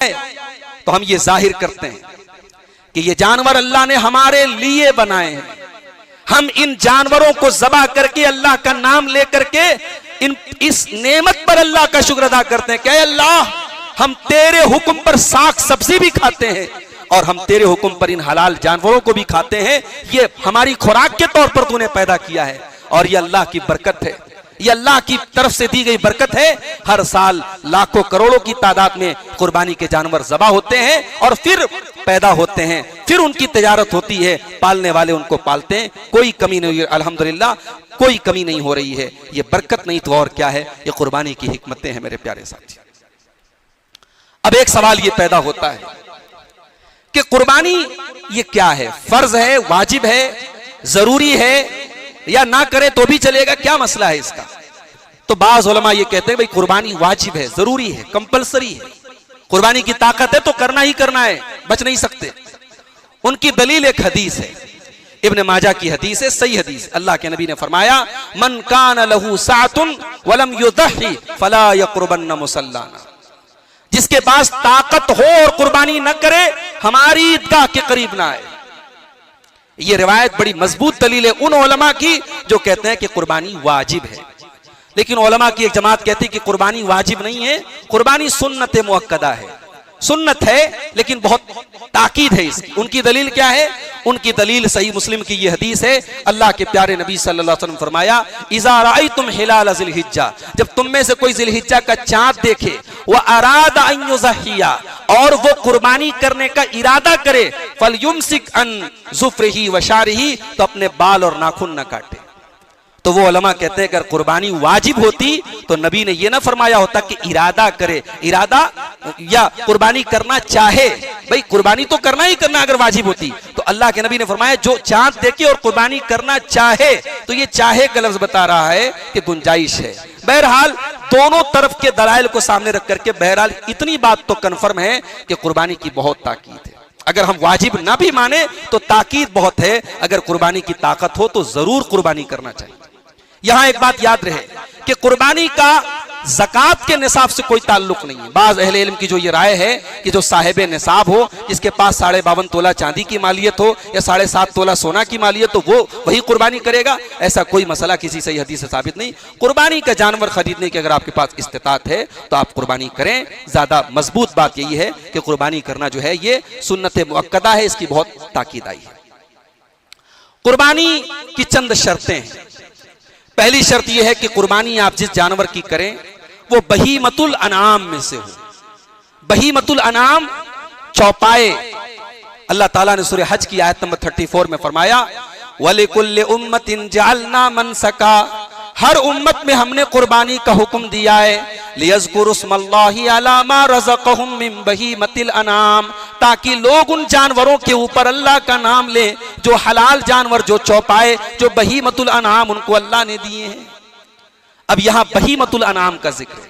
तो हम ये जाहिर करते हैं कि ये जानवर अल्लाह ने हमारे लिए बनाए हैं। हम इन जानवरों को ज़बह करके अल्लाह का नाम लेकर के इस नेमत पर अल्लाह का शुक्र अदा करते हैं कि अल्लाह हम तेरे हुक्म पर साग सब्जी भी खाते हैं और हम तेरे हुक्म पर इन हलाल जानवरों को भी खाते हैं। ये हमारी खुराक के तौर पर तूने पैदा किया है और ये अल्लाह की बरकत है, ये अल्लाह की तरफ से दी गई बरकत है। हर साल लाखों करोड़ों की तादाद में कुर्बानी के जानवर ज़बह होते हैं और फिर पैदा होते हैं, फिर उनकी तिजारत होती है, पालने वाले उनको पालते हैं। कोई कमी नहीं, अल्हम्दुलिल्लाह कोई कमी नहीं हो रही है। ये बरकत नहीं तो और क्या है, ये कुर्बानी की हिकमतें हैं मेरे प्यारे साथी। अब एक सवाल ये पैदा होता है कि कुर्बानी ये क्या है, फर्ज है, वाजिब है, जरूरी है या ना करे तो भी चलेगा, क्या मसला है इसका? तो बाज़ उलमा ये कहते हैं भाई कुर्बानी वाजिब है, जरूरी है, कंपलसरी है, कुर्बानी की ताकत है तो करना ही करना है, बच नहीं सकते। उनकी दलील एक हदीस है, इब्न माजा की हदीस है, सही हदीस। अल्लाह के नबी ने फरमाया मन कान लहू सातुन वलम युदही फला यक़रबन्न मुसल्लाना, जिसके पास ताकत हो और कुर्बानी न करे हमारी ईदगाह के करीब ना आए। ये रिवायत बड़ी मजबूत दलील है उन उलमा की जो कहते हैं कि कुर्बानी वाजिब है। लेकिन उलमा की एक जमात कहती है कि कुर्बानी वाजिब नहीं है, कुर्बानी सुन्नत मुअक्कदा है, सुन्नत है लेकिन बहुत ताकीद है इसकी। उनकी दलील क्या है? उनकी दलील सही मुस्लिम की ये हदीस है, अल्लाह के प्यारे नबी सल्लल्लाहु अलैहि वसल्लम फरमाया इज़ा रअयतुम हिलाल ज़िलहिज्जा, जब तुम में से कोई ज़िलहिज्जा का चांद देखे, व अरादा अन युज़हिया, और वो कुर्बानी करने का इरादा करे, फलयुमसिक अन ज़ुफ्रिही व शारिही, तो अपने बाल और नाखून न काटे। तो वो उलमा कहते हैं अगर कुर्बानी वाजिब होती तो नबी ने ये ना फरमाया होता कि इरादा करे, इरादा या कुर्बानी करना चाहे। भाई कुर्बानी तो करना ही करना अगर वाजिब होती, तो अल्लाह के नबी ने फरमाया जो चांद देखे और कुर्बानी करना चाहे, तो ये चाहे का लफ्ज बता रहा है कि गुंजाइश है। बहरहाल दोनों तरफ के दलाइल को सामने रख करके बहरहाल इतनी बात तो कन्फर्म है कि कुर्बानी की बहुत ताकीद है। अगर हम वाजिब ना भी माने तो ताकीद बहुत है, अगर कुर्बानी की ताकत हो तो जरूर कुर्बानी करना चाहिए। यहां एक बात याद रहे कि कुर्बानी का ज़कात के निसाब से कोई ताल्लुक नहीं है। बाज़ अहले इल्म की जो ये राय है कि जो साहिब निसाब हो, जिसके पास 52.5 तोला चांदी की मालियत हो या 7.5 तोला सोना की मालियत हो, वो वही कुर्बानी करेगा, ऐसा कोई मसला किसी सही हदीस से साबित नहीं। कुर्बानी का जानवर खरीदने की अगर आपके पास इस्तिताअत है तो आप कुर्बानी करें। ज्यादा मजबूत बात यही है कि कुर्बानी करना जो है ये सुन्नत मुअक्कदा है, इसकी बहुत ताकीद आई है। कुर्बानी की चंद शर्तें हैं। पहली शर्त यह है कि कुर्बानी आप जिस जानवर की करें वो बहीमतुल अनाम में से हो। बहीमतुल अनाम चौपाए। अल्लाह ताला ने सूरह हज की आयत नंबर 34 में फरमाया वलिकुल्लि उम्मतिन जअलना मनसका, हर उम्मत में हमने कुर्बानी का हुक्म दिया है, लियज़कुरुस्मल्लाहि अला मा रज़क़हुम मिन बहीमतिल अनाम, ताकि लोग उन जानवरों के ऊपर अल्लाह का नाम ले जो हलाल जानवर, जो चौपाए, जो बहीमतुल अनाम उनको अल्लाह ने दिए हैं। अब यहां बहीमतुल अनाम का जिक्र है।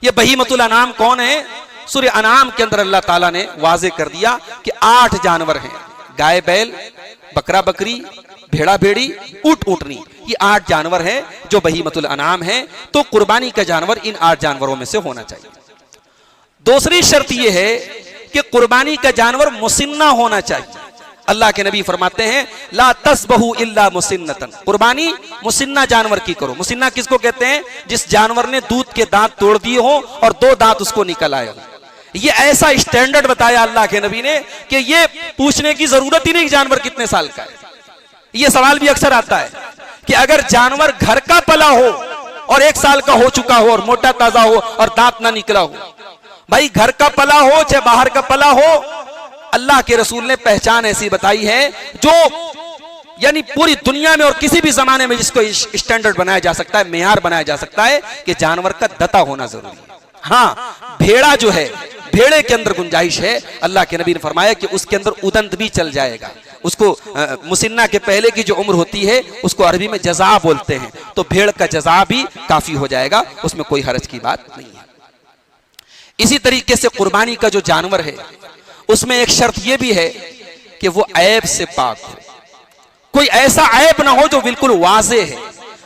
ये बहीमतुल अनाम कौन है? सूरह अनाम के अंदर अल्लाह ताला ने वाज़े कर दिया कि 8 जानवर हैं, गाय बैल, बकरा बकरी, भेड़ा भेड़ी, ऊंट ऊंटनी, ये 8 जानवर हैं जो बहीमतुल अनाम हैं। तो कुर्बानी का जानवर इन 8 जानवरों में से होना चाहिए। दूसरी शर्त यह है कि कुर्बानी का जानवर मुसिन्ना होना चाहिए। अल्लाह के नबी फरमाते हैं ला तस्बहू इल्ला मुसिन्नतन, कुर्बानी मुसिन्ना जानवर की करो। मुसिन्ना किसको कहते हैं? जिस जानवर ने दूध के दांत तोड़ दिए हो और 2 दांत उसको निकल आए हो। ये ऐसा स्टैंडर्ड बताया अल्लाह के नबी ने कि ये पूछने की जरूरत ही नहीं कि जानवर कितने साल का है। ये सवाल भी अक्सर आता है कि अगर जानवर घर का पला हो और 1 साल का हो चुका हो और मोटा ताजा हो और दांत ना निकला हो, भाई घर का पला हो चाहे बाहर का पला हो, अल्लाह के रसूल ने पहचान ऐसी बताई है जो यानी पूरी दुनिया में और किसी भी जमाने में जिसको स्टैंडर्ड बनाया जा सकता है, मेयार बनाया जा सकता है कि जानवर का दता होना जरूरी है। हाँ, भेड़ा जो है, भेड़े के अंदर गुंजाइश है। अल्लाह के नबी ने फरमाया कि उसके अंदर उदंत भी चल जाएगा। उसको मुसिन्ना के पहले की जो उम्र होती है उसको अरबी में जज़ा बोलते हैं, तो भेड़ का जज़ा भी काफी हो जाएगा, उसमें कोई हरज की बात नहीं है। इसी तरीके से कुर्बानी का जो जानवर है उसमें एक शर्त यह भी है कि वो ऐब से पाक हो, कोई ऐसा ऐब ना हो जो बिल्कुल वाज़े है।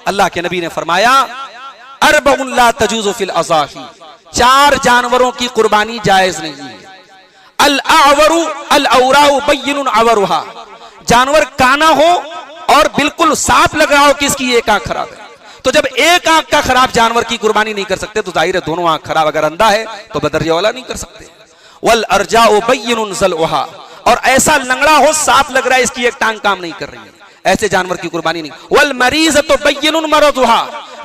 अल्लाह के नबी ने फरमाया अरबउन ला तजूज़ु फिल अज़ाही, 4 जानवरों की कुर्बानी जायज नहीं है। अल आवरू अल औराउ बय्यिनुन अवरुहा, जानवर काना हो और बिल्कुल साफ लग रहा हो कि इसकी एक आंख खराब है। तो जब एक आंख का खराब जानवर की कुर्बानी नहीं कर सकते तो जाहिर है दोनों आंख खराब, अगर अंधा है तो बदरिया वाला नहीं कर सकते। वल अर्जाउ बय्यिनुन ज़लउहा, और ऐसा लंगड़ा हो साफ लग रहा है इसकी एक टांग काम नहीं कर रही है, ऐसे जानवर की कुर्बानी नहीं। वल मरीज तो बय्यिनुन मरदुहा,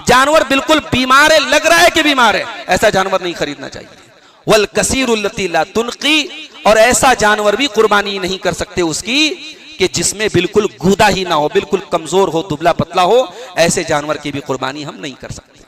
जानवर बिल्कुल बीमार है, लग रहा है कि बीमार है, ऐसा जानवर नहीं खरीदना चाहिए। वल कसीरुल लती ला तुनकी, और ऐसा जानवर भी कुर्बानी नहीं कर सकते उसकी कि जिसमें बिल्कुल गूदा ही ना हो, बिल्कुल कमजोर हो, दुबला पतला हो, ऐसे जानवर की भी कुर्बानी हम नहीं कर सकते।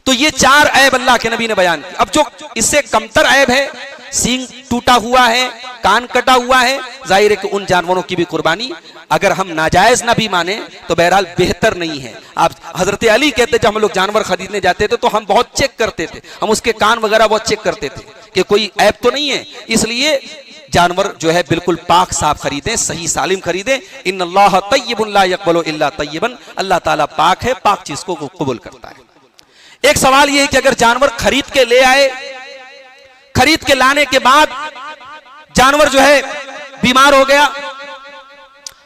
तो ये 4 ऐब अल्लाह के नबी ने बयान किया। अब जो इससे कमतर ऐब है, सींग टूटा हुआ है, कान कटा हुआ है, जाहिर है कि उन जानवरों की भी कुर्बानी अगर हम नाजायज ना भी माने तो बहरहाल बेहतर नहीं है। आप हजरत अली कहते जब हम लोग जानवर खरीदने जाते थे तो हम बहुत चेक करते थे, हम उसके कान वगैरह बहुत चेक करते थे कि कोई ऐब तो नहीं है, इसलिए जानवर जो है बिल्कुल पाक साफ खरीदें, सही सालिम खरीदें। इन्नल्लाह तय्यबुन ला यक़बलु इल्ला तय्यबन, अल्लाह ताला पाक है, पाक चीज को कबूल करता है। एक सवाल यह है कि अगर जानवर खरीद के ले आए, खरीद के लाने के बाद जानवर जो है बीमार हो गया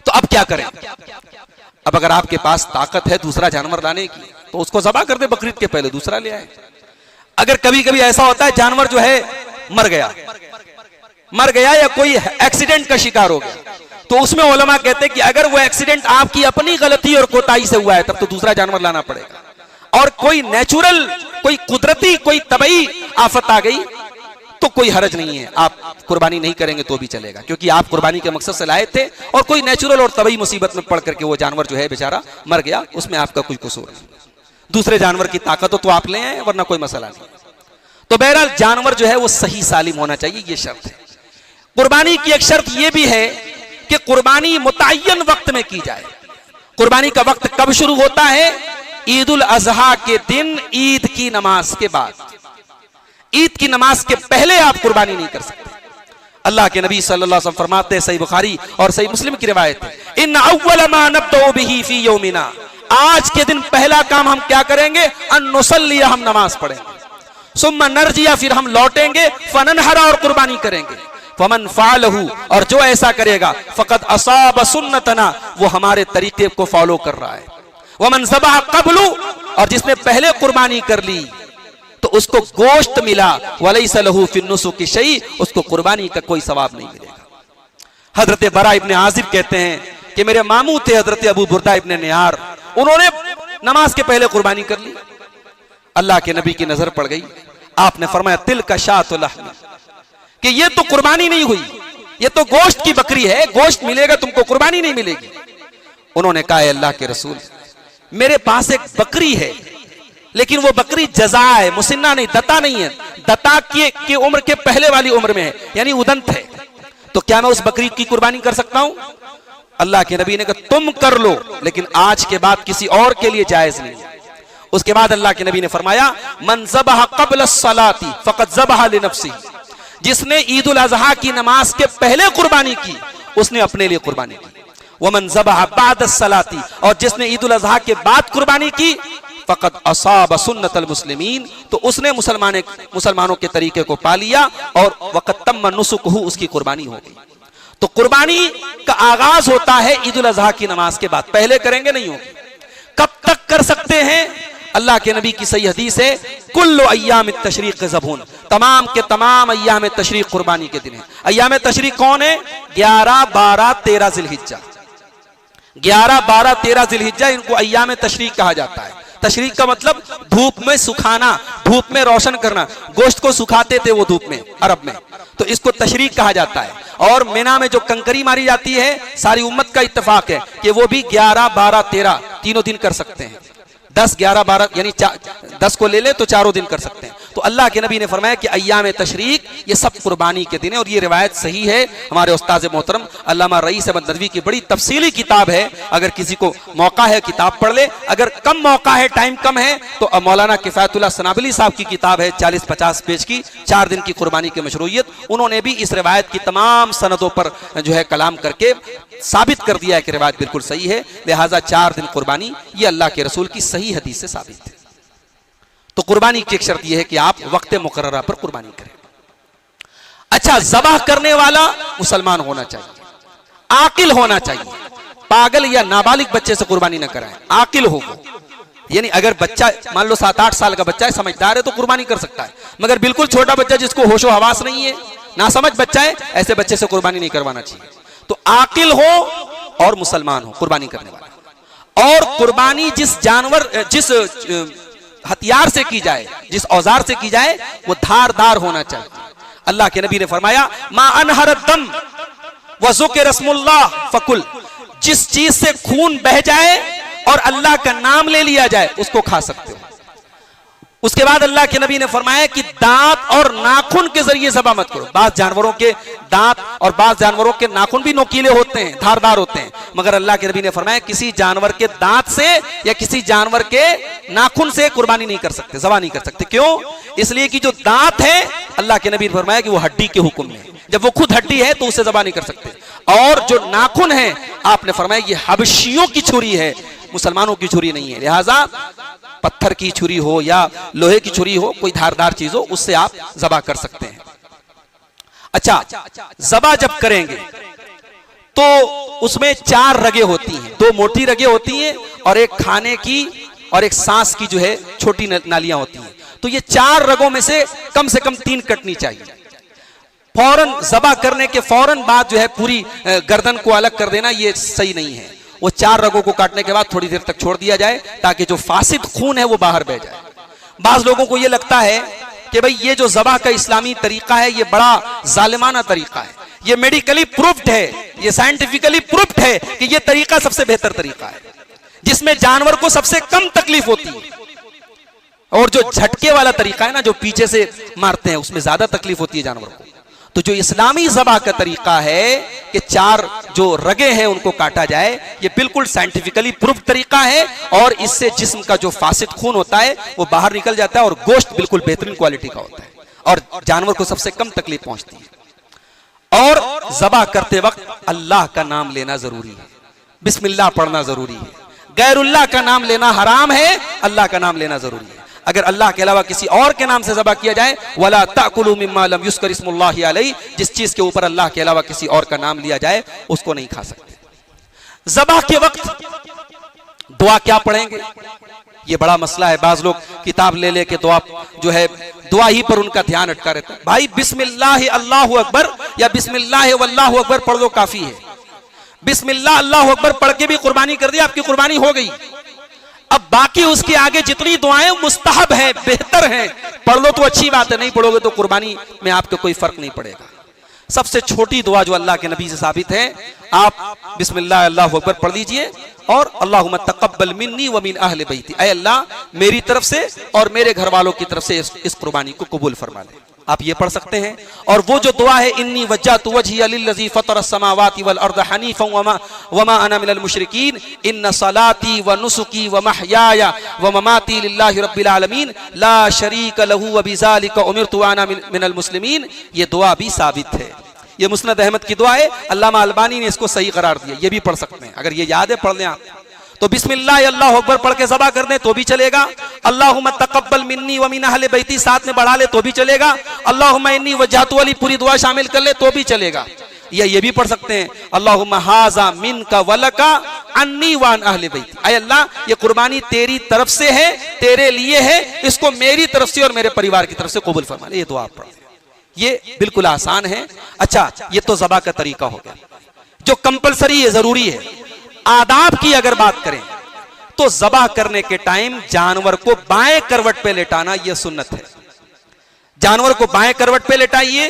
तो अब क्या करें? अब अगर आपके पास ताकत है दूसरा जानवर लाने की तो उसको ज़बा कर दे, बकरीद के पहले दूसरा ले आए। अगर कभी कभी ऐसा होता है जानवर जो है मर गया या कोई एक्सीडेंट का शिकार हो गया, तो उसमें उलमा कहते हैं कि अगर वो एक्सीडेंट आपकी अपनी गलती और कोताही से हुआ है तब तो दूसरा जानवर लाना पड़ेगा। और कोई नेचुरल, कोई कुदरती, कोई तबई आफत आ गई तो कोई हरज नहीं है, आप कुर्बानी नहीं करेंगे तो भी चलेगा, क्योंकि आप कुर्बानी के मकसद से लाए थे और कोई नेचुरल और तबई मुसीबत में पड़ करके वो जानवर जो है बेचारा मर गया, उसमें आपका कोई कसूर नहीं। दूसरे जानवर की ताकत हो तो आप ले आए, वरना कोई मसला नहीं। तो बहरहाल जानवर जो है वो सही सालिम होना चाहिए, ये शर्त है। कुर्बानी की एक शर्त यह भी है कि कुर्बानी मुतय्यन वक्त में की जाए। कुर्बानी का वक्त कब शुरू होता है? ईद उल अजहा के दिन, ईद की नमाज के बाद। ईद की नमाज के पहले आप कुर्बानी नहीं कर सकते। अल्लाह के नबी सल्लल्लाहु अलैहि वसल्लम फरमाते हैं, सही बुखारी और सही मुस्लिम की रिवायत है, इन अव्वल मा नब्दउ बिही फी यौमिना, आज के दिन पहला काम हम क्या करेंगे? अन नुसल्लिया, हम नमाज पढ़ेंगे, सुम्मा नरजिया, फिर हम लौटेंगे, फननहरा, और कुर्बानी करेंगे, फमन फालहू, और जो ऐसा करेगा, फकद असाब सुन्नतना, वो हमारे तरीके को फॉलो कर रहा है, वमन ज़बह क़ब्लु, और जिसने पहले कुर्बानी कर ली तो उसको गोश्त मिला, वलैस लहू फिन नुसुक शै, उसको कुर्बानी का कोई सवाब नहीं मिलेगा। हजरत बरा इब्ने आजिब कहते हैं कि मेरे मामू थे हजरत अबू बुर्दा इब्ने नियार, उन्होंने नमाज के पहले कुर्बानी कर ली। अल्लाह के नबी की नजर पड़ गई, आपने फरमाया तिल का शातुल लहम, कि ये तो कुर्बानी नहीं हुई, ये तो गोश्त की बकरी है, गोश्त मिलेगा तुमको, कुर्बानी नहीं मिलेगी। उन्होंने कहा, अल्लाह के रसूल, मेरे पास एक बकरी है, लेकिन वो बकरी जज़ा है, मुसिन्ना नहीं, दता नहीं है, दता की उम्र के पहले वाली उम्र में है, यानी उदंत है, तो क्या मैं उस बकरी की कुर्बानी कर सकता हूं? अल्लाह के नबी ने कहा, तुम कर लो, लेकिन आज के बाद किसी और के लिए जायज नहीं। उसके बाद अल्लाह के नबी ने फरमाया, मन ज़बह क़ब्ल अस्सलाती फ़क़द ज़बह लिनफ़्सी, जिसने ईद उल अज़हा की नमाज के पहले कुर्बानी की उसने अपने लिए कुर्बानी की, वमन ज़बह बाद अस्सलाती, और जिसने ईद उल अज़हा के बाद कुर्बानी की, फ़क़द असाब सुन्नतल मुस्लिमीन, तो उसने मुसलमानों के तरीके को पा लिया, और वक़द तम्म नुसुकहु, उसकी कुर्बानी हो गई। तो कुर्बानी का आगाज होता है ईद उल अज़हा की नमाज के बाद, पहले करेंगे नहीं होगी। कब तक कर सकते हैं? अल्लाह के नबी की सही हदीस है, कुल्लु अय्याम तशरीक़ ज़बून, तमाम के तमाम अय्याम तशरीक़ कुर्बानी के दिन है। अय्याम तशरीक़ कौन है? 11, 12, 13 ज़िलहिज्जा, 11, 12, 13 ज़िलहिज्जा, इनको अय्याम तशरीक़ कहा जाता है। तशरीक़ का मतलब धूप में सुखाना, धूप में रोशन करना, गोश्त को सुखाते थे वो धूप में अरब में, तो इसको तशरीक़ कहा जाता है। और मिना में जो कंकरी मारी जाती है, सारी उम्मत का इत्तेफाक है कि वो भी 11, 12, 13 तीनों दिन कर सकते हैं। 10, 11, 12 यानी 10 को ले ले तो चारों दिन कर सकते हैं। तो अल्लाह के नबी ने फरमाया कि अय्याम तशरीक़ ये सब कुर्बानी के दिन है, और ये रिवायत सही है। हमारे उस्ताद मोहतरम अल्लामा रईस अहमद नदवी की बड़ी तफसीली किताब है, अगर किसी को मौका है किताब पढ़ ले, अगर कम मौका है, टाइम कम है, तो मौलाना किफ़ायतुल्लाह सनाबली साहब की किताब है 40-50 पेज की, 4 दिन की कुर्बानी की मशरूइयत। उन्होंने भी इस रिवायत की तमाम सनदों पर जो है कलाम करके साबित कर दिया है कि रिवायत बिल्कुल सही है, लिहाजा 4 दिन कुर्बानी ये अल्लाह के रसूल की सही हदीस से साबित है। तो कुर्बानी की एक शर्त यह है कि आप वक्त मुकर्ररा पर कुर्बानी करें। अच्छा, ज़बाह करने वाला मुसलमान होना चाहिए, आकिल होना चाहिए, पागल या नाबालिग बच्चे से कुर्बानी न कराएं, आकिल हो वो। यानी अगर बच्चा मान लो 7-8 साल का बच्चा है, समझदार है, तो कुर्बानी कर सकता है, मगर बिल्कुल छोटा बच्चा जिसको होशो हवास नहीं है, ना समझ बच्चा है, ऐसे बच्चे से कुर्बानी नहीं करवाना चाहिए। तो आकिल हो और मुसलमान हो कुर्बानी करने वाला। और कुर्बानी जिस जानवर, जिस हथियार से की जाए, जिस औजार से की जाए, वो धारदार होना चाहिए। अल्लाह के नबी ने फरमाया, मा अनहर दम व ज़ुकिर रस्मुल्लाह फकुल, जिस चीज से खून बह जाए और अल्लाह का नाम ले लिया जाए उसको खा सकते हो। उसके बाद अल्लाह के नबी ने फरमाया कि दांत और नाखून के जरिए ज़बा मत करो। बाज़ जानवरों के दांत और बाज़ जानवरों के नाखून भी नोकीले होते हैं, धारदार होते हैं, मगर अल्लाह के नबी ने फरमाया किसी जानवर के दांत से या किसी जानवर के नाखून से कुर्बानी नहीं कर सकते, ज़बा नहीं कर सकते। क्यों? इसलिए कि जो दांत है, अल्लाह के नबी ने फरमाया कि वो हड्डी के हुक्म में, जब वो खुद हड्डी है तो उसे ज़बा नहीं कर सकते। और जो नाखून है, आपने फरमाया ये हबशियों की छुरी है, मुसलमानों की छुरी नहीं है। लिहाजा पत्थर की छुरी हो या लोहे की छुरी हो, कोई धारदार चीज हो, उससे आप ज़बा कर सकते हैं। अच्छा, ज़बा जब करेंगे तो उसमें 4 रगें होती हैं, 2 मोटी रगें होती हैं और एक खाने की और एक सांस की जो है छोटी नालियां होती हैं। तो ये 4 रगों में से कम 3 कटनी चाहिए। फौरन ज़बा करने के फौरन बाद जो है पूरी गर्दन को अलग कर देना ये सही नहीं है। वो 4 रगों को काटने के बाद थोड़ी देर तक छोड़ दिया जाए ताकि जो फासिद खून है वो बाहर बह जाए। बाज लोगों को ये लगता है कि भाई ये जो ज़बा का इस्लामी तरीका है ये बड़ा जालिमाना तरीका है, ये मेडिकली प्रूफ्ड है, ये साइंटिफिकली प्रूफ्ड है कि ये तरीका सबसे बेहतर तरीका है, जिसमें जानवर को सबसे कम तकलीफ होती है। और जो झटके वाला तरीका है ना, जो पीछे से मारते हैं, उसमें ज्यादा तकलीफ होती है जानवर को। तो जो इस्लामी ज़बा का तरीका है कि 4 जो रगे हैं उनको काटा जाए, ये बिल्कुल साइंटिफिकली प्रूफ तरीका है और इससे जिस्म का जो फासिद खून होता है वो बाहर निकल जाता है और गोश्त बिल्कुल बेहतरीन क्वालिटी का होता है और जानवर को सबसे कम तकलीफ पहुंचती है। और ज़बा करते वक्त अल्लाह का नाम लेना जरूरी है, बिस्मिल्लाह पढ़ना जरूरी है। गैरुल्लाह का नाम लेना हराम है, अल्लाह का नाम लेना जरूरी है। अगर अल्लाह के अलावा किसी और के नाम से ज़बा किया जाए, वला ताकुलू मिम्मा लम युज़कर इस्मुल्लाहि अलैहि, जिस चीज के ऊपर अल्लाह के अलावा किसी और का नाम लिया जाए उसको नहीं खा सकते। ज़बा के वक्त दुआ क्या पढ़ेंगे, ये बड़ा मसला है। बाज लोग किताब ले लेके दुआ जो है दुआ ही पर उनका ध्यान अटका रहता है। भाई बिस्मिल्लाह अल्लाहु अकबर या बिस्मिल्लाह वल्लाहु अकबर पढ़ लो, काफी है। बिस्मिल्लाह अल्लाहु अकबर पढ़ के भी कुर्बानी कर दी, आपकी कुर्बानी हो गई। अब बाकी उसके आगे जितनी दुआएं मुस्तहब हैं, बेहतर हैं, पढ़ लो तो अच्छी बात है, नहीं पढ़ोगे तो कुर्बानी में आपको कोई फर्क नहीं पड़ेगा। सबसे छोटी दुआ जो अल्लाह के नबी से साबित है, आप बिस्मिल्लाह अल्लाहु अकबर पढ़ लीजिए और अल्लाहुम्मा तक़ब्बल मिन्नी व मिन अहले बैती, ऐ अल्लाह मेरी तरफ से और मेरे घर वालों की तरफ से इस कुर्बानी को कबूल फरमा ले। आप ये पढ़ सकते हैं। और वो जो दुआ है, इन्नी वज्जहतु वजहिया लिल्लज़ी फ़तरस समावाति वल अर्द हनीफ़न वमा अना मिनल मुशरिकीन इन्न सलाती व नुसुकी व महयाया व ममाती लिल्लाहि रब्बिल आलमीन ला शरीक लहू व बिज़ालिका उमिरतु व अना मिनल मुस्लिमीन, ये दुआ भी साबित है। ये मुस्नद अहमद की दुआ है, अल्लामा अलबानी ने इसको सही करार दिया, ये भी पढ़ सकते हैं। अगर ये याद है पढ़ लें आप, तो बिस्मिल्लाह अल्लाहु अकबर पढ़ के ज़बा कर दें तो भी चलेगा। अल्लाहुम्मा तक़ब्बल मिन्नी व मिन अहले बैती साथ में बढ़ा ले तो भी चलेगा। अल्लाहुम्मा इन्नी वज्जहतु वाली पूरी दुआ शामिल कर ले तो भी चलेगा। या ये भी पढ़ सकते हैं, अल्लाहुम्मा हाज़ा मिनका वलका अन्नी व अन अहले बैती, ऐ अल्लाह ये कुर्बानी तेरी तरफ से है, तेरे लिए है, इसको मेरी तरफ से और मेरे परिवार की तरफ से कबूल फरमा ले। ये दुआ आप पढ़ें, ये बिल्कुल आसान है। अच्छा, ये तो ज़बा का तरीका हो गया जो कंपलसरी है, जरूरी है। आदाब की अगर बात करें तो ज़बा करने के टाइम जानवर को बाएं करवट पे लेटाना यह सुन्नत है। जानवर को बाएं करवट पे लेटाइए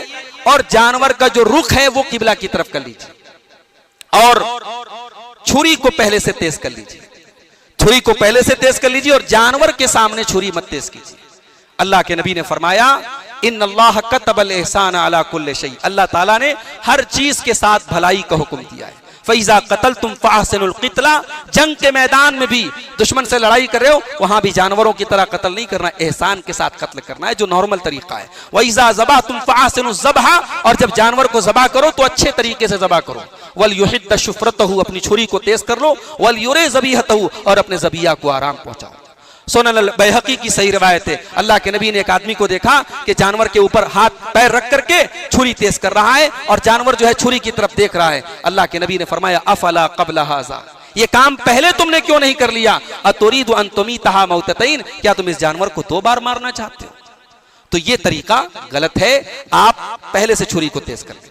और जानवर का जो रुख है वो किबला की तरफ कर लीजिए और छुरी को पहले से तेज कर लीजिए, छुरी को पहले से तेज कर लीजिए और जानवर के सामने छुरी मत तेज कीजिए। अल्लाह के नबी ने फरमाया, इन्नल्लाह कतबल एहसान अला कुल्li शै, अल्लाह ताला ने हर चीज के साथ भलाई का हुक्म दिया है। फैज़ा कतल तुम फ़अहसिनुल क़ितला, जंग के मैदान में भी दुश्मन से लड़ाई कर रहे हो, वहां भी जानवरों की तरह कत्ल नहीं करना, एहसान के साथ कत्ल करना है जो नॉर्मल तरीका है। वइज़ा ज़बह तुम फ़अहसिनुज़ ज़बह, और जब जानवर को ज़बह करो तो अच्छे तरीके से ज़बह करो। वल युहिद्द शुफ़रतहु, अपनी छुरी को तेज कर लो। वल युरे ज़बीहतहु, और अपने ज़बिया को आराम पहुंचाओ। सुनन बैहकी की सही रिवायत है, अल्लाह के नबी ने एक आदमी को देखा कि जानवर के ऊपर हाथ पैर रख करके छुरी तेज कर रहा है और जानवर जो है छुरी की तरफ देख रहा है। अल्लाह के नबी ने फरमाया अफला क़ब्ल हाज़ा, ये काम पहले तुमने क्यों नहीं कर लिया? अतुरीदु अन तुमीतहा मौततैन, क्या तुम इस जानवर को 2 बार मारना चाहते हो? तो ये तरीका गलत है, आप पहले से छुरी को तेज कर लें।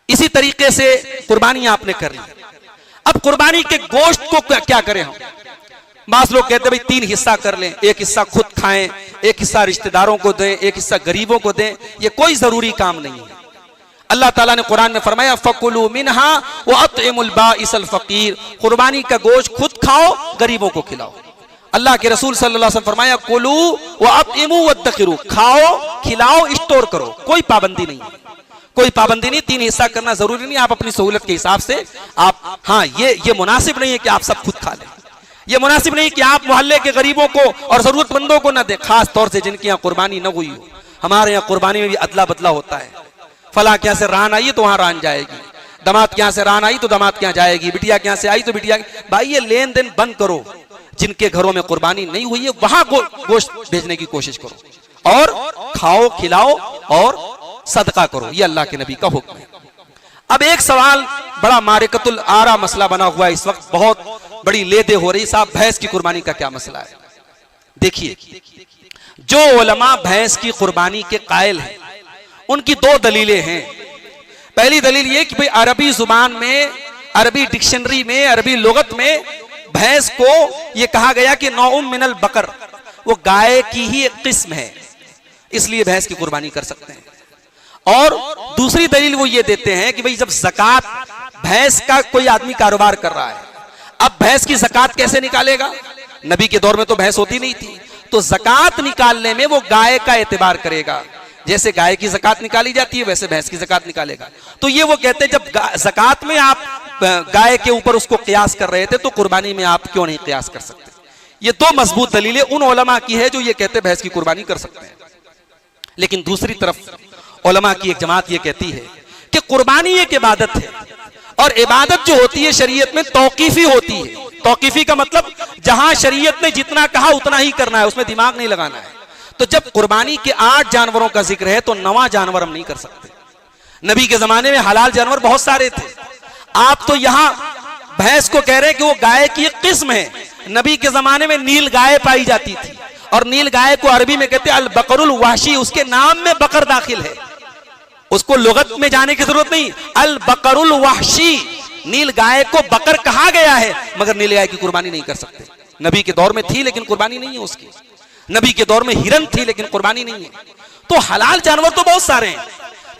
इसी तरीके से कुर्बानी आपने कर ली, अब कुर्बानी के गोश्त को क्या करें हम? बास लोग कहते हैं भाई 3 हिस्सा कर लें, एक हिस्सा खुद खाएं, एक हिस्सा रिश्तेदारों को दें, एक हिस्सा गरीबों को दें। ये कोई जरूरी काम नहीं है। अल्लाह ताला ने कुरान में फरमाया फकुलू मिनहा व अतइमुल बाइसल फकीर, कुर्बानी का गोश्त खुद खाओ, गरीबों को खिलाओ। अल्लाह के रसूल सल्लल्लाहु अलैहि वसल्लम फरमाया कुलू व अतइमु वद्दखिरू, खाओ खिलाओ स्टोर करो, कोई पाबंदी नहीं है, कोई पाबंदी नहीं। 3 हिस्सा करना जरूरी नहीं, आप अपनी सहूलत के हिसाब से आप, हाँ ये मुनासिब नहीं है कि आप सब खुद खा लें, ये मुनासिब नहीं कि आप मोहल्ले के गरीबों को और जरूरतमंदों को ना दें, खास तौर से जिनकी यहाँ कुर्बानी न हुई हो। हमारे यहाँ कुर्बानी में भी अदला बदला होता है, फला के यहाँ से रान आई तो वहां रान जाएगी, दामाद के यहाँ से रान आई तो दामाद के यहाँ जाएगी, बिटिया के यहाँ से आई तो बिटिया। भाई ये लेन देन बंद करो, जिनके घरों में कुर्बानी नहीं हुई है वहां गोश्त भेजने की कोशिश करो और खाओ खिलाओ और सदका करो, ये अल्लाह के नबी का हुक्म है। अब एक सवाल बड़ा मारिकतुल आरा मसला बना हुआ है इस वक्त, बहुत बड़ी लेदे हो रही, साहब भैंस की कुर्बानी का क्या मसला है? देखिए, जो उलमा भैंस की कुर्बानी के कायल हैं उनकी 2 दलीलें हैं। पहली दलील ये कि भाई अरबी जुबान में, अरबी डिक्शनरी में, अरबी लुगत में भैंस को ये कहा गया कि नौउम मिनल बकर, वो गाय की ही एक किस्म है, इसलिए भैंस की कुर्बानी कर सकते हैं। और दूसरी दलील वो ये देते हैं कि भाई जब ज़कात, भैंस का कोई आदमी कारोबार कर रहा है, अब भैंस की ज़कात कैसे निकालेगा? नबी के दौर में तो भैंस होती नहीं थी, तो ज़कात निकालने में वो गाय का एतबार करेगा, जैसे गाय की ज़कात निकाली जाती है वैसे भैंस की ज़कात निकालेगा। तो ये वो कहते हैं जब ज़कात में आप गाय के ऊपर उसको क़ियास कर रहे थे तो कुर्बानी में आप क्यों नहीं क़ियास कर सकते? ये 2 मजबूत दलीलें उन उलमा की है जो ये कहते हैं भैंस की कुर्बानी कर सकते हैं। लेकिन दूसरी तरफ उलमा की एक जमात ये कहती है कि कुर्बानी एक इबादत है और इबादत जो होती है शरीयत में तौकीफी होती है। तौकीफी का मतलब जहां शरीयत ने जितना कहा उतना ही करना है, उसमें दिमाग नहीं लगाना है। तो जब कुर्बानी के 8 जानवरों का जिक्र है तो 9वां जानवर हम नहीं कर सकते। नबी के जमाने में हलाल जानवर बहुत सारे थे, आप तो यहां भैंस को कह रहे हैं कि वो गाय की एक किस्म है। नबी के जमाने में नील गाय पाई जाती थी और नील गाय को अरबी में कहते हैं अल बकरुल वाशी, उसके नाम में बकर दाखिल है, उसको लुगत में जाने की जरूरत नहीं। अल बकरुल वाशी, नील गाय को बकर कहा गया है, मगर नील गाय की कुर्बानी नहीं कर सकते। नबी के दौर में थी लेकिन कुर्बानी नहीं है उसकी, नबी के दौर में हिरन थी लेकिन कुर्बानी नहीं है। तो हलाल जानवर तो बहुत सारे हैं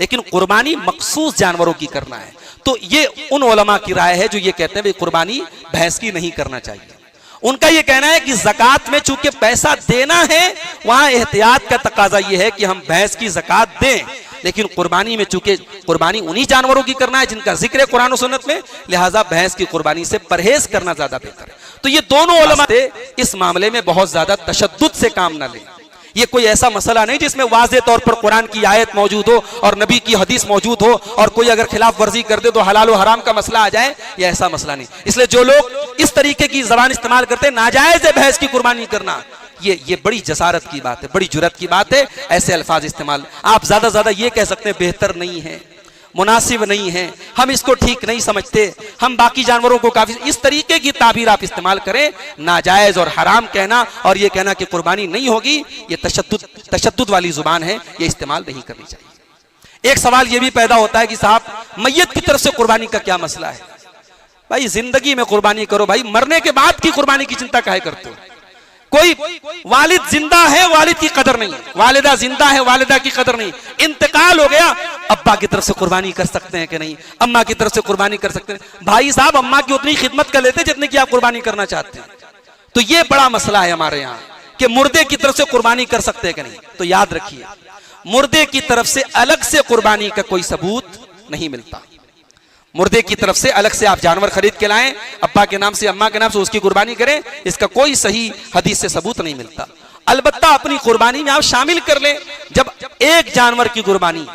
लेकिन कुर्बानी मखसूस जानवरों की करना है। तो ये उन उलमा की राय है जो ये कहते हैं भाई कुर्बानी भैंस की नहीं करना चाहिए। उनका ये कहना है कि ज़कात में चूंकि पैसा देना है वहां एहतियात का तकाजा ये है कि हम भैंस की ज़कात दें, लेकिन कुर्बानी में चूंकि कुर्बानी उन्हीं जानवरों की करना है जिनका जिक्र है कुरान और सुन्नत में, लिहाजा भैंस की कुर्बानी से परहेज करना ज्यादा बेहतर है। तो ये दोनों उलमा इस मामले में बहुत ज्यादा तशद्दुद से काम ना लें। ये कोई ऐसा मसला नहीं जिसमें वाज़े तौर पर कुरान की आयत मौजूद हो और नबी की हदीस मौजूद हो और कोई अगर खिलाफ वर्जी कर दे तो हलाल और हराम का मसला आ जाए, ये ऐसा मसला नहीं। इसलिए जो लोग इस तरीके की जबान इस्तेमाल करते हैं, नाजायज है भैंस की कुर्बानी करना, ये बड़ी जसारत की बात है, बड़ी जुरत की बात है। ऐसे अल्फाज इस्तेमाल आप ज्यादा ये कह सकते हैं बेहतर नहीं है, मुनासिब नहीं है, हम इसको ठीक नहीं समझते, हम बाकी जानवरों को काफी, इस तरीके की ताबीर आप इस्तेमाल करें। नाजायज और हराम कहना और ये कहना कि कुर्बानी नहीं होगी, ये तशद्दुद वाली जुबान है, ये इस्तेमाल नहीं करनी चाहिए। एक सवाल ये भी पैदा होता है कि साहब मैयत की तरफ से कुर्बानी का क्या मसला है? भाई जिंदगी में कुर्बानी करो, भाई मरने के बाद की कुर्बानी की चिंता काहे करते हो? कोई वालिद जिंदा है, वालिद की कदर नहीं, वालिदा जिंदा है, वालिदा की कदर नहीं, इंतकाल हो गया, अब्बा की तरफ से कुर्बानी कर सकते हैं कि नहीं, अम्मा की तरफ से कुर्बानी कर सकते हैं। भाई साहब अम्मा की उतनी खिदमत कर लेते जितने की आप कुर्बानी करना चाहते हैं। तो ये बड़ा मसला है हमारे यहाँ कि मुर्दे की तरफ से कुर्बानी कर सकते हैं कि नहीं। तो याद रखिए, मुर्दे की तरफ से अलग से कुर्बानी का कोई सबूत नहीं मिलता। मुर्दे की तरफ से अलग से आप जानवर खरीद के लाएं, अब्बा के नाम से अम्मा के नाम से उसकी कुर्बानी करें, इसका कोई सही हदीस से सबूत नहीं मिलता। अलबत्ता अपनी कुर्बानी में आप शामिल कर लें। जब एक जानवर की कुर्बानी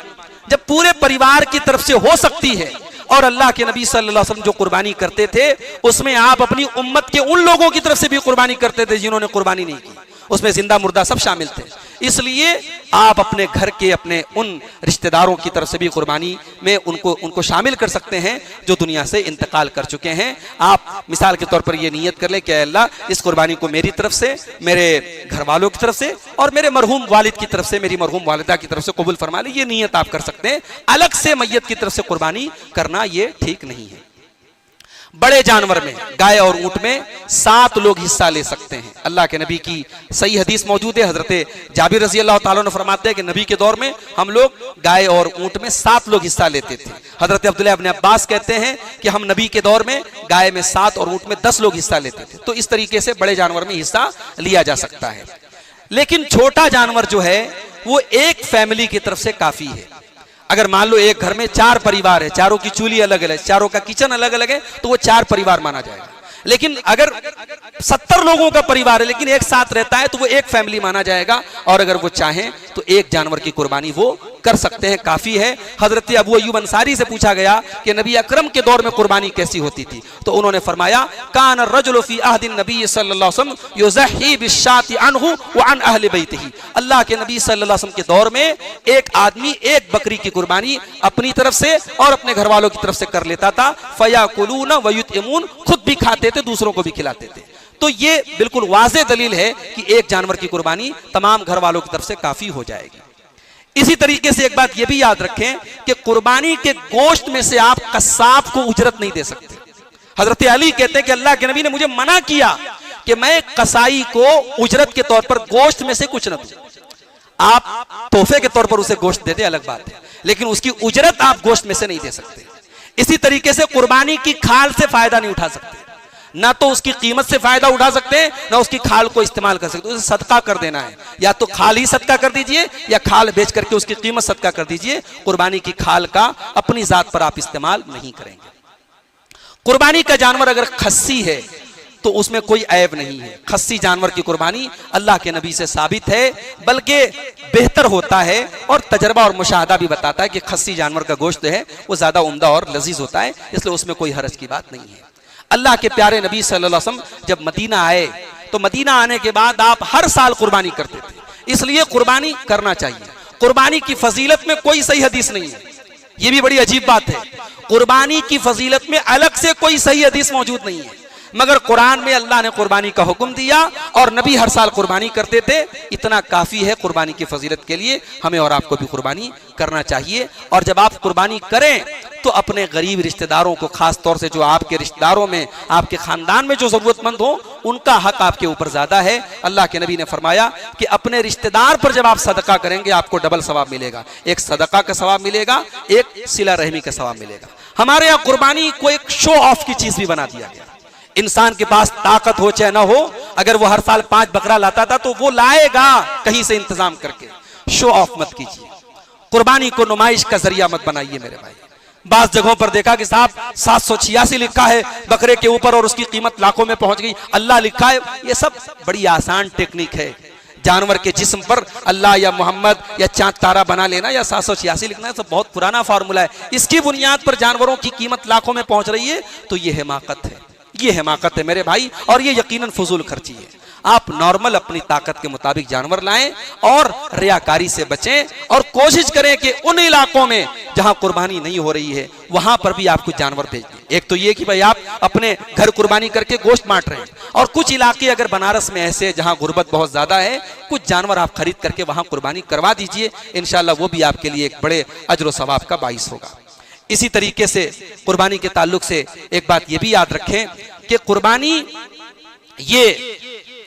जब पूरे परिवार की तरफ से हो सकती है और अल्लाह के नबी सल्लल्लाहु अलैहि वसल्लम जो कुर्बानी करते थे उसमें आप अपनी उम्मत के उन लोगों की तरफ से भी कुर्बानी करते थे जिन्होंने कुर्बानी नहीं की, उसमें जिंदा मुर्दा सब शामिल थे। इसलिए आप अपने घर के अपने उन रिश्तेदारों की तरफ से भी कुर्बानी में उनको शामिल कर सकते हैं जो दुनिया से इंतकाल कर चुके हैं। आप मिसाल के तौर पर ये नियत कर ले कि अल्लाह इस कुर्बानी को मेरी तरफ से, मेरे घर वालों की तरफ से और मेरे मरहूम वालिद की तरफ से, मेरी मरहूम वालिदा की तरफ से कबूल फरमा ले। ये नियत आप कर सकते हैं। अलग से मैयत की तरफ से कुर्बानी करना ये ठीक नहीं है। बड़े जानवर में, गाय और ऊंट में 7 लोग हिस्सा ले सकते हैं। अल्लाह के नबी की सही हदीस मौजूद है। हजरत जाबिर रजी अल्लाह ताला ने फरमाते हैं कि नबी के दौर में हम लोग गाय और ऊंट में 7 लोग हिस्सा लेते थे। हजरत अब्दुल्लाह इब्न अब्बास कहते हैं कि हम नबी के दौर में गाय में 7 और ऊंट में 10 लोग हिस्सा लेते थे। तो इस तरीके से बड़े जानवर में हिस्सा लिया जा सकता है। लेकिन छोटा जानवर जो है वो एक फैमिली की तरफ से काफी है। अगर मान लो एक घर में 4 परिवार है, चारों की चूल्ही अलग अलग, चारों का किचन अलग अलग है, तो वो 4 परिवार माना जाएगा। लेकिन अगर 70 लोगों का परिवार है लेकिन एक साथ रहता है तो वो एक फैमिली माना जाएगा। और अगर वो चाहें तो एक जानवर की कुर्बानी वो कर सकते हैं, काफी है। हजरत अबू अय्यूब अंसारी से पूछा गया कि नबी अकरम के दौर में कुर्बानी कैसी होती थी, तो उन्होंने फरमाया कान रजुल फी अहदिन नबी सल्लल्लाहु अलैहि वसल्लम युज़ही बिश्शाति अन्हु व अन अहले बैतिही। अल्लाह के नबी सल्लल्लाहु अलैहि वसल्लम के दौर में एक आदमी एक बकरी की कुर्बानी अपनी तरफ से और अपने घर वालों की तरफ से कर लेता था। फयाकुलून व युतइमून, खुद भी खाते थे, दूसरों को भी खिलाते थे। तो ये बिल्कुल वाज़ेह दलील है कि एक जानवर की कुर्बानी तमाम घर वालों की तरफ से काफी हो जाएगी। इसी तरीके से एक बात यह भी याद रखें कि कुर्बानी के गोश्त में से आप कस्साब को उजरत नहीं दे सकते। हजरत अली कहते हैं कि अल्लाह के नबी ने मुझे मना किया कि मैं कसाई को उजरत के तौर पर गोश्त में से कुछ न दूं। आप तोहफे के तौर पर उसे गोश्त दे दे अलग बात है, लेकिन उसकी उजरत आप गोश्त में से नहीं दे सकते। इसी तरीके से कुर्बानी की खाल से फायदा नहीं उठा सकते, ना तो उसकी कीमत से फायदा उठा सकते हैं ना उसकी खाल को इस्तेमाल कर सकते। उसे सदका कर देना है, या तो खाल ही सदका कर दीजिए या खाल बेच करके उसकी कीमत सदका कर दीजिए। कुर्बानी की खाल का अपनी जात पर आप इस्तेमाल नहीं करेंगे। कुर्बानी का जानवर अगर खस्सी है तो उसमें कोई ऐब नहीं है। खस्सी जानवर की कुर्बानी अल्लाह के नबी से साबित है, बल्कि बेहतर होता है। और तजर्बा और मुशाहदा भी बताता है कि खस्सी जानवर का गोश्त है वो ज्यादा उम्दा और लजीज होता है, इसलिए उसमें कोई हरज की बात नहीं है। अल्लाह के प्यारे नबी सल्लल्लाहु अलैहि वसल्लम जब मदीना आए तो मदीना आने के बाद आप हर साल कुर्बानी करते थे, इसलिए कुर्बानी करना चाहिए। कुर्बानी की फजीलत में कोई सही हदीस नहीं है, यह भी बड़ी अजीब बात है। कुर्बानी की फजीलत में अलग से कोई सही हदीस मौजूद नहीं है, मगर कुरान में अल्लाह ने कुर्बानी का हुक्म दिया और नबी हर साल कुर्बानी करते थे। इतना काफी है कुर्बानी की फजीलत के लिए। हमें और आपको भी कुर्बानी करना चाहिए। और जब आप कुर्बानी करें तो अपने गरीब रिश्तेदारों को, खास तौर से जो आपके रिश्तेदारों में, आपके खानदान में जो जरूरतमंद हो, उनका हक आपके ऊपर ज्यादा है। अल्लाह के नबी ने फरमाया कि अपने रिश्तेदार पर जब आप सदका करेंगे आपको डबल सवाब मिलेगा। एक सदका का सवाब मिलेगा, एक सिला रहमी का सवाब मिलेगा। हमारे यहाँ कुर्बानी को एक शो ऑफ की चीज भी बना दिया गया। इंसान के पास ताकत हो चाहे ना हो, अगर वो हर साल 5 बकरा लाता था तो वो लाएगा कहीं से इंतजाम करके। शो ऑफ मत कीजिए, कुर्बानी को नुमाइश का जरिया मत बनाइए मेरे भाई। बास जगहों पर देखा कि साहब 786 लिखा है बकरे के ऊपर और उसकी कीमत लाखों में पहुंच गई, अल्लाह लिखा है। ये सब बड़ी आसान टेक्निक है। जानवर के जिस्म पर अल्लाह या मोहम्मद या चांद तारा बना लेना या 786 लिखना, सब बहुत पुराना फार्मूला है। इसकी बुनियाद पर जानवरों की कीमत लाखों में पहुंच रही है, तो ये हिमाकत है, ये हिमाकत है मेरे भाई। और ये यकीनन फजूल खर्ची है। आप नॉर्मल अपनी ताकत के मुताबिक जानवर लाएं और रियाकारी से बचें। और कोशिश करें कि उन इलाकों में जहां कुर्बानी नहीं हो रही है वहां पर भी आप कुछ जानवर भेज दें। एक तो ये कि भाई आप अपने घर कुर्बानी करके गोश्त बांट रहे हैं, और कुछ इलाके अगर बनारस में ऐसे जहां गुर्बत बहुत ज्यादा है, कुछ जानवर आप खरीद करके वहां कुर्बानी करवा दीजिए। इंशाल्लाह वो भी आपके लिए एक बड़े अजर व सवाब का बाइस होगा। इसी तरीके से कुर्बानी के ताल्लुक से एक बात यह भी याद रखें कि कुर्बानी ये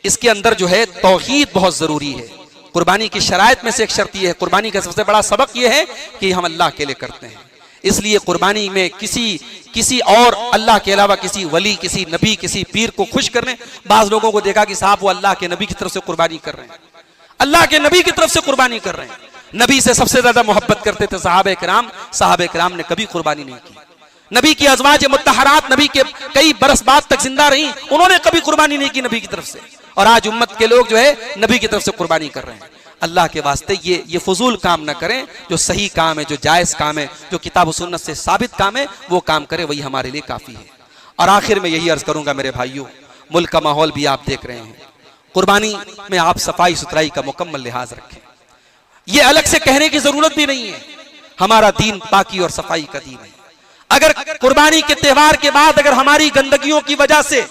इसके अंदर जो है तौहीद बहुत जरूरी है। कुर्बानी की शराइत में से एक शर्त यह है, कुर्बानी का सबसे बड़ा सबक यह है कि हम अल्लाह के लिए करते हैं। इसलिए कुर्बानी में किसी और अल्लाह के अलावा किसी वली, किसी नबी, किसी पीर को खुश करने, बाज लोगों को देखा कि साहब वो अल्लाह के नबी की तरफ से कुर्बानी कर रहे हैं, अल्लाह के नबी की तरफ से कुर्बानी कर रहे हैं। नबी से सबसे ज्यादा मोहब्बत करते थे साहबे किराम, साहबे किराम ने कभी कुर्बानी नहीं की। नबी की अज़वाज मुत्तहरात नबी के कई बरस बाद तक जिंदा रही, उन्होंने कभी कुर्बानी नहीं की नबी की तरफ से। और आज उम्मत के लोग जो है नबी की तरफ से कुर्बानी कर रहे हैं। अल्लाह के वास्ते ये फजूल काम ना करें, जो सही काम है, जो जायज़ काम है, जो किताब व सुन्नत से साबित काम है, वो काम करें, वही हमारे लिए काफ़ी है। और आखिर में यही अर्ज़ करूँगा मेरे भाइयों, मुल्क का माहौल भी आप देख रहे हैं, कुर्बानी में आप सफाई सुथराई का मुकम्मल लिहाज रखें। ये अलग से कहने की ज़रूरत भी नहीं है, हमारा दीन पाकी और सफाई का दीन है। अगर कुर्बानी के त्यौहार के बाद अगर हमारी गंदगियों की वजह से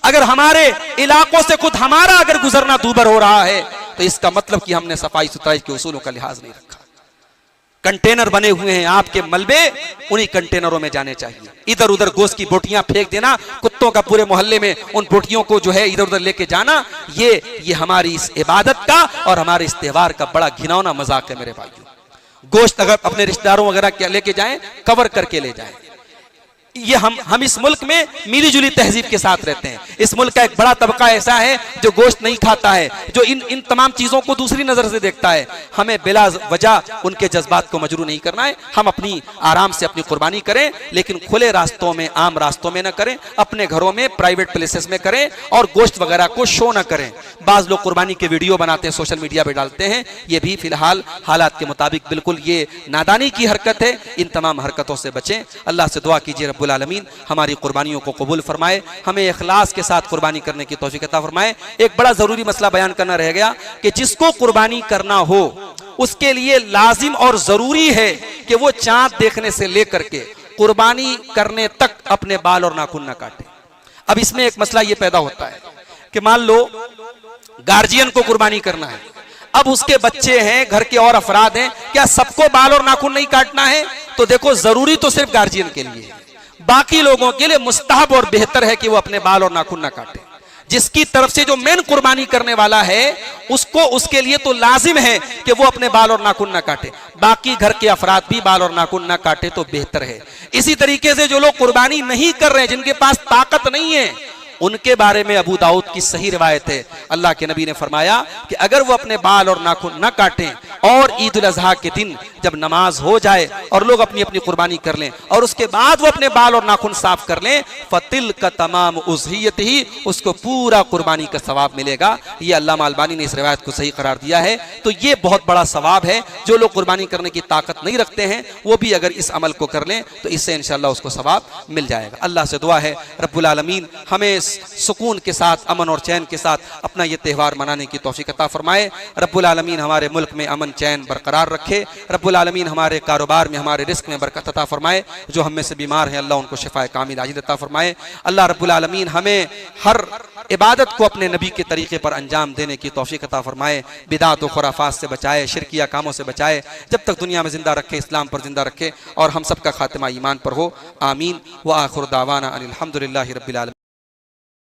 अगर हमारे इलाकों से खुद हमारा अगर गुजरना दूभर हो रहा है, तो इसका मतलब कि हमने सफाई सुथराई के उसूलों का लिहाज नहीं रखा। कंटेनर बने हुए हैं आपके मलबे, उन्हीं कंटेनरों में जाने चाहिए। इधर उधर गोश्त की बोटियां फेंक देना, कुत्तों का पूरे मोहल्ले में उन बोटियों को जो है इधर उधर लेके जाना, ये हमारी इस इबादत का और हमारे इस त्यौहार का बड़ा घिनौना मजाक है मेरे भाइयों। गोश्त अगर अपने रिश्तेदारों वगैरह लेके जाएं, कवर करके ले जाएं। ये हम इस मुल्क में मिली जुली तहजीब के साथ रहते हैं। इस मुल्क का एक बड़ा तबका ऐसा है जो गोश्त नहीं खाता है, जो इन तमाम चीजों को दूसरी नजर से देखता है। हमें बिला वजह उनके जज्बात को मजरू नहीं करना है। हम अपनी आराम से अपनी कुर्बानी करें, लेकिन खुले रास्तों में, आम रास्तों में न करें, अपने घरों में, प्राइवेट प्लेसेस में करें और गोश्त वगैरह को शो न करें। बाज लोग कुर्बानी के वीडियो बनाते हैं, सोशल मीडिया पे डालते हैं, ये भी फिलहाल हालात के मुताबिक बिल्कुल ये नादानी की हरकत है। इन तमाम हरकतों से बचें। अल्लाह से दुआ कीजिए रब्बुल आलमीन हमारी कुर्बानियों को कबूल फरमाए, हमें इखलास के साथ कुर्बानी करने की तौफीक अता फरमाए। एक बड़ा जरूरी मसला बयान करना रह गया कि जिसको कुर्बानी करना हो उसके लिए लाजिम और जरूरी है कि वो चांद देखने से लेकर के कुर्बानी करने तक अपने बाल और नाखून न काटे। अब इसमें एक मसला ये पैदा होता है कि मान लो गार्जियन को कुर्बानी करना है, अब उसके बच्चे हैं, घर के और अफराद हैं, क्या सबको बाल और नाखून नहीं काटना है? तो देखो, जरूरी तो सिर्फ गार्जियन के लिए है, बाकी लोगों के लिए मुस्तहब और बेहतर है कि वो अपने बाल और नाखून ना काटे। जिसकी तरफ से जो मेन कुर्बानी करने वाला है उसको, उसके लिए तो लाजिम है कि वो अपने बाल और नाखून ना काटे, बाकी घर के अफराद भी बाल और नाखून ना काटे तो बेहतर है। इसी तरीके से जो लोग कुर्बानी नहीं कर रहे, जिनके पास ताकत नहीं है, उनके बारे में अबू दाऊद की सही रिवायत है, अल्लाह के नबी ने फरमाया कि अगर वो अपने बाल और नाखून न काटें और ईद उल अजहा के दिन जब नमाज हो जाए और लोग अपनी अपनी कुर्बानी कर लें और उसके बाद वो अपने बाल और नाखून साफ कर लें, फतिल का तमाम उज़हियत ही, उसको पूरा कुर्बानी का सवाब मिलेगा। ये अल्लामा अलबानी ने इस रिवायत को सही करार दिया है। तो ये बहुत बड़ा सवाब है। जो लोग कुर्बानी करने की ताकत नहीं रखते हैं वो भी अगर इस अमल को कर लें तो इससे इंशाअल्लाह उसको सवाब मिल जाएगा। अल्लाह से दुआ है रब्बुल आलमीन हमें सुकून के साथ, अमन और चैन के साथ अपना ये त्यौहार मनाने की तौफीक अता फरमाए। रब्बुल आलमीन हमारे मुल्क में अमन चैन बरकरार रखे। रब्बुल आलमीन हमारे कारोबार में, हमारे रिस्क में बरकत अता फरमाए। जो हम में से बीमार हैं अल्लाह उनको शिफाए कामिल आजिल अता फरमाए। अल्लाह रब्बुल आलमीन हमें हर इबादत को अपने नबी के तरीके पर अंजाम देने की तौफीक अता फरमाए। बिदात व खुराफात से बचाए, शिरकिया कामों से बचाए, जब तक दुनिया में जिंदा रखे, इस्लाम पर जिंदा रखे और हम सबका खातिमा ईमान पर हो। आमीन व आखिर दावाना अनिल हम्दुलिल्लाहि रब्बिल आलमीन।